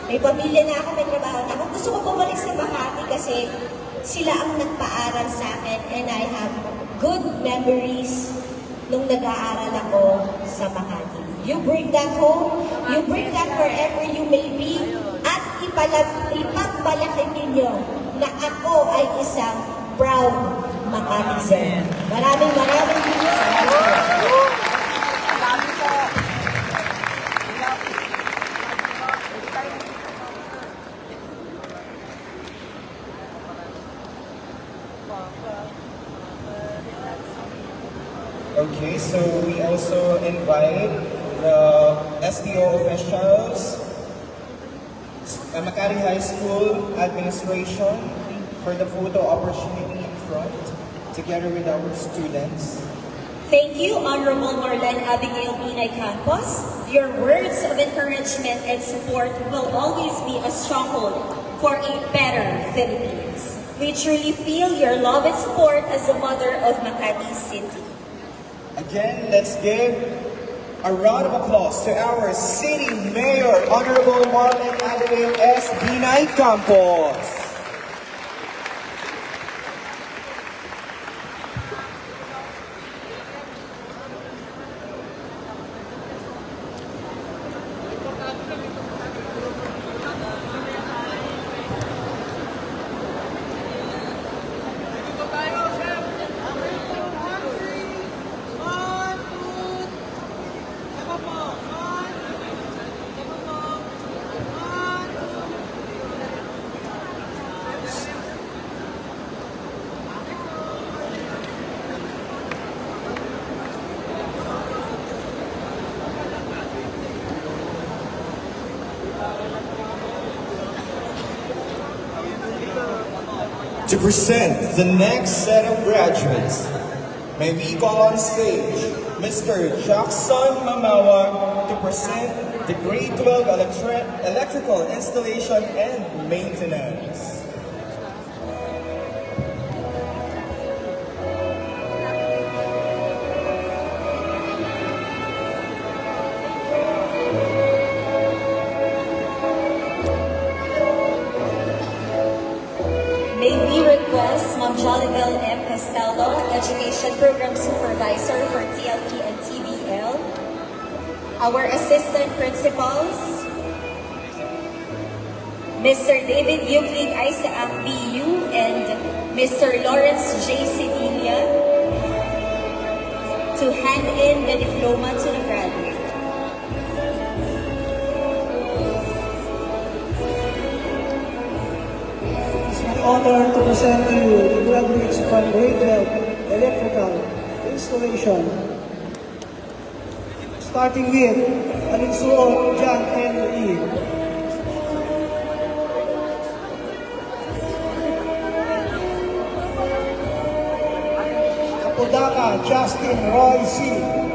May pamilya na ako, may trabaho na ako. Gusto ko bumalik sa Makati kasi sila ang nagpaaral sa akin and I have good memories nung nag-aaral ako sa Makati. You bring that home, you bring that wherever you may be, at ipagmalaki ninyo na ako ay isang proud Makatizen. Maraming salamat po. Okay, so we also invite the SDO officials, Makati High School administration for the photo opportunity in front, together with our students. Thank you, Honorable Marlene Abigail Binay Campos. Your words of encouragement and support will always be a stronghold for a better Philippines. We truly feel your love and support as the mother of Makati City. Again, let's give a round of applause to our City Mayor, Honorable Marlene Abigail S. Binay Campos. To present the next set of graduates, may we call on stage Mr. Jackson Mamawa to present the Grade 12 Electrical Installation and Maintenance. May we request Ma'am Jolibel M. Castello, Education Program Supervisor for TLE and TVL, our Assistant Principals, Mr. David Euclid Isaac BU and Mr. Lawrence J. Sevilla to hand in the diploma to the graduate. Honor to present to you the graduates from Grade 12 Electrical Installation. Starting with Alinsuo John N.E. Apodaka Justin Roy C.